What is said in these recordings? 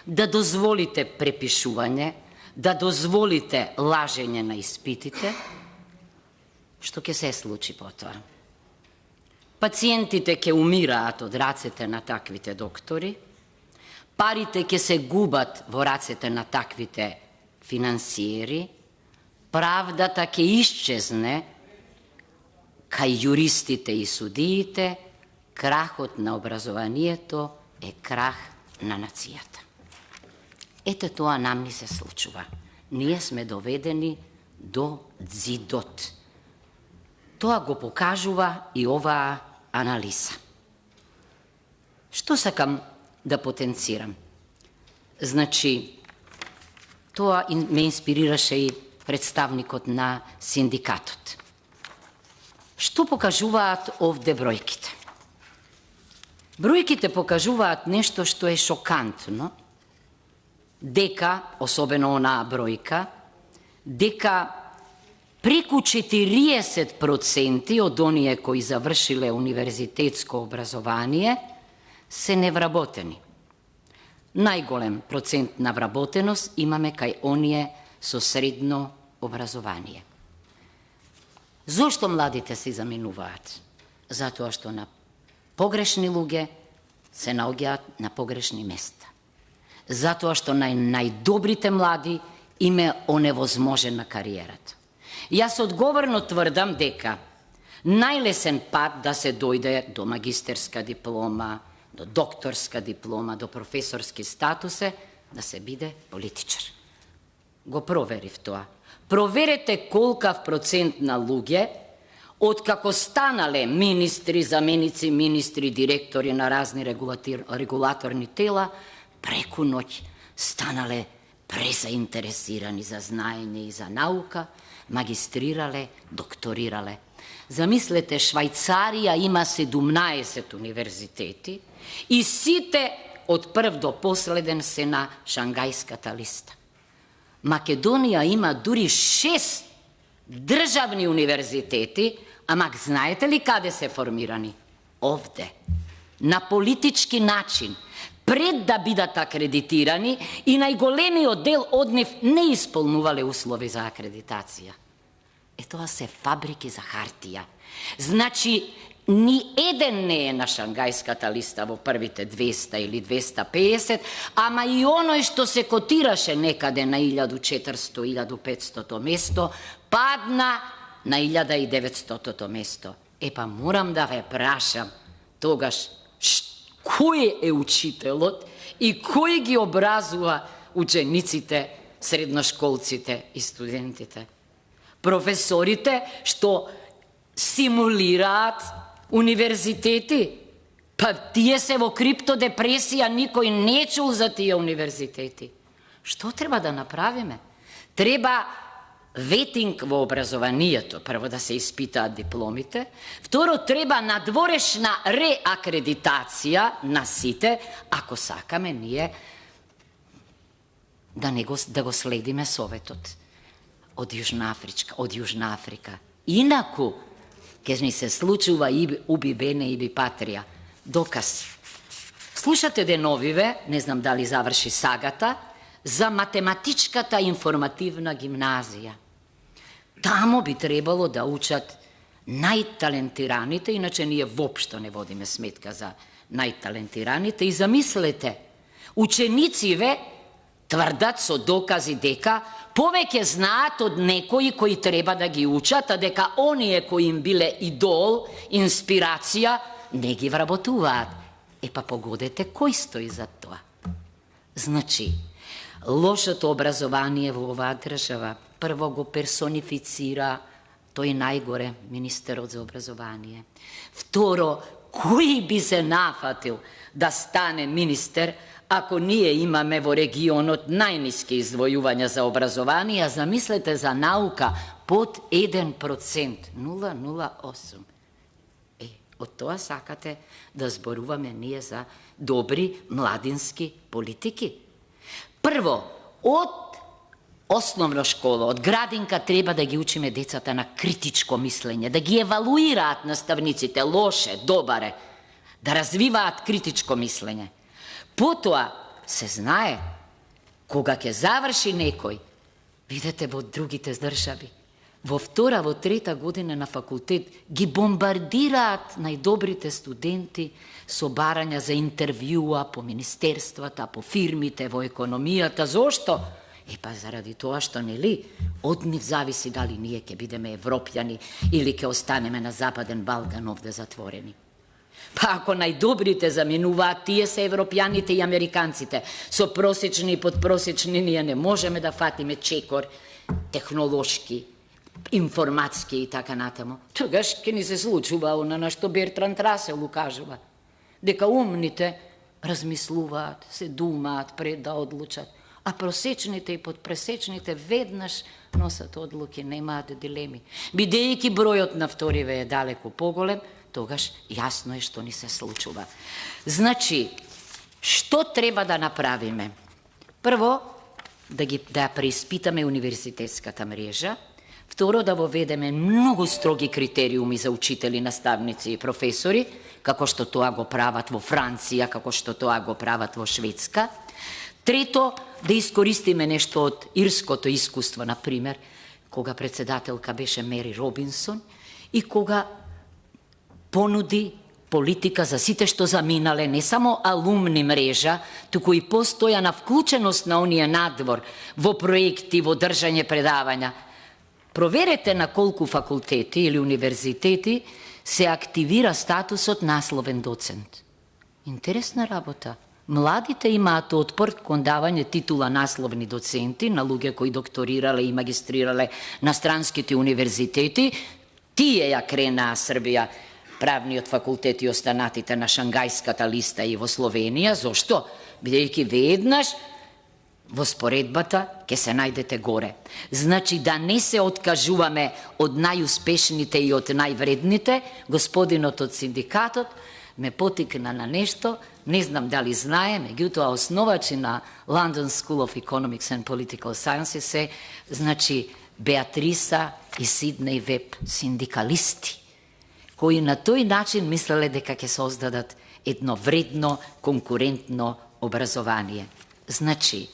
да дозволите препишување, да дозволите лажење на испитите, што ќе се случи потоа? Пациентите ќе умираат од рацете на таквите доктори, парите ќе се губат во рацете на таквите финансиери, правдата ќе исчезне кај юристите и судиите, крахот на образованието е крах на нацијата. Ете тоа нам ни се случува. Ние сме доведени до ѕидот. Тоа го покажува и оваа анализа. Што сакам да потенцирам? Значи, тоа ме инспирираше и представникот на синдикатот. Што покажуваат овде бројките? Бројките покажуваат нешто што е шокантно, дека, особено онаа бројка, дека преку 40% од оние кои завршиле универзитетско образование се невработени. Најголем процент на вработеност имаме кај оние со средно образование. Зошто младите се заминуваат? Затоа што на погрешни луѓе се наоѓаат на погрешни места. Затоа што најдобрите млади им е оневозможена кариерата. Јас одговорно тврдам дека најлесен пат да се дојде до магистерска диплома, до докторска диплома, до професорски статус е да се биде политичар. Го проверив тоа. Проверете колкав процент на луѓе, откако станале министри, заменици министри, директори на разни регулаторни тела, преку ноќ станале презаинтересирани за знаење и за наука, магистрирале, докторирале. Замислете, Швајцарија има 17 универзитети и сите од прв до последен се на Шангајската листа. Македонија има дури 6 државни универзитети, ама знаете ли каде се формирани? Овде. На политички начин, пред да бидат акредитирани и најголемиот дел од нив не исполнувале услови за акредитација. Тоа се фабрики за хартија. Значи, ни еден не е на Шангајската листа во првите 200 или 250, ама и оној што се котираше некаде на 1400-1500 место, падна на 1900 место. Епа морам да ве прашам, тогаш, кој е учителот и кој ги образува учениците, средношколците и студентите? Професорите што симулираат универзитети, па тие се во криптодепресија, никој не чул за тие универзитети. Што треба да направиме? Треба ветинг во образованието, прво да се испитаат дипломите, второ треба надворешна реакредитација на сите, ако сакаме ние да го следиме советот од Јужна Африка. Инаку, ќе ни се случува уби бене и би патрија. Доказ. Слушате деновиве, не знам дали заврши сагата, за математичката информативна гимназија. Тамо би требало да учат најталентираните, иначе ние воопшто не водиме сметка за најталентираните. И замислете, ученициве тврдат со докази дека повеќе знаат од некои кои треба да ги учат, а дека оние кои им биле идол, инспирација, не ги вработуваат. Епа погодете кој стои за тоа. Значи, лошото образование во оваа држава прво го персонифицира тој најгоре министерот за образование. Второ, кој би се нафатил да стане министер ако ние имаме во регионот најниски издвојувања за образование, замислете за наука под 1%, 0,08%. Од тоа сакате да зборуваме ние за добри младински политики? Прво, од основна школа, од градинка треба да ги учиме децата на критичко мислење, да ги евалуираат наставниците, лоше, добаре, да развиваат критичко мислење. Потоа, се знае, кога ќе заврши некој, видете во другите држави, во втора, во трета година на факултет ги бомбардираат најдобрите студенти со барања за интервјуа по министерствата, по фирмите, во економијата. Зошто? Па заради тоа што, нели, од нив зависи дали ние ќе бидеме европјани или ќе останеме на Западен Балкан овде затворени. Па ако најдобрите заминуваат, тие се европјаните и американците. Со просечни и подпросечни ние не можеме да фатиме чекор, технолошки, информатски и така натаму. Тогаш ќе ни се случува она на што Бертранд Расел укажува, дека умните размислуваат, се думаат пред да одлучат, а просечните и подпресечните веднаш носат одлуки, немаат дилеми. Бидејќи бројот на вториве е далеко поголем, тогаш јасно е што ни се случува. Значи, што треба да направиме? Прво, да ја преиспитаме универзитетската мрежа. Второ, да воведеме многу строги критериуми за учители, наставници и професори, како што тоа го прават во Франција, како што тоа го прават во Шведска. Трето, да искористиме нешто од ирското искуство, например, кога председателка беше Мери Робинсон и кога понуди политика за сите што заминале, не само алумни мрежа, туку и постојана вклученост на оние надвор во проекти, во држање предавања. Проверете на колку факултети или универзитети се активира статусот насловен доцент. Интересна работа. Младите имаат отпор кон давање титула насловни доценти на луѓе кои докторирале и магистрирале на странските универзитети. Тие ја кренаа Србија, правниот факултет и останатите на Шангајската листа и во Словенија. Зошто? Бидејќи веднаш во споредбата ќе се најдете горе. Значи да не се откажуваме од најуспешните и од највредните. Господинот од синдикатот ме потикна на нешто, не знам дали знае, меѓутоа основачи на London School of Economics and Political Sciences се, значи, Беатриса и Сиднеј Веб, синдикалисти, кои на тој начин мислеле дека ќе создадат едно вредно, конкурентно образование. Значи,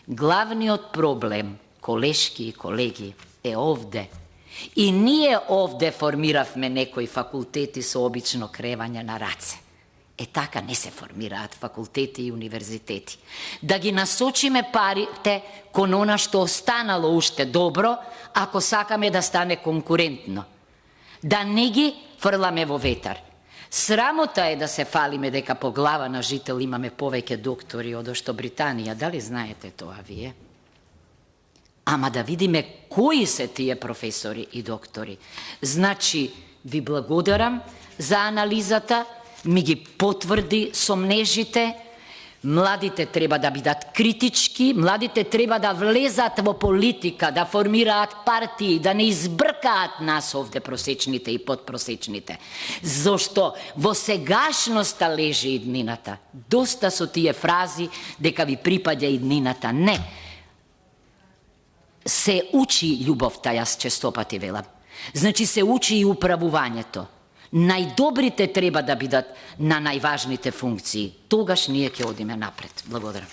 главниот проблем, колешки и колеги, е овде. И ние овде формиравме некои факултети со обично кревање на раце. Така не се формираат факултети и универзитети. Да ги насочиме парите кон она што останало уште добро, ако сакаме да стане конкурентно. Да не ги фрламе во ветар. Срамота е да се фалиме дека по глава на жител имаме повеќе доктори од што Британија. Дали знаете тоа вие? Ама да видиме кои се тие професори и доктори. Значи, ви благодарам за анализата, ми ги потврди сомнежите. Младите треба да бидат критички, младите треба да влезат во политика, да формираат партии, да не избркаат нас овде просечните и подпросечните. Зошто во сегашноста лежи иднината. Доста со тие фрази дека ви припаѓа иднината. Не. Се учи љубовта, јас честопати велам. Значи се учи и управувањето. Најдобрите треба да бидат на најважните функции. Тогаш ние ќе одиме напред. Благодарам.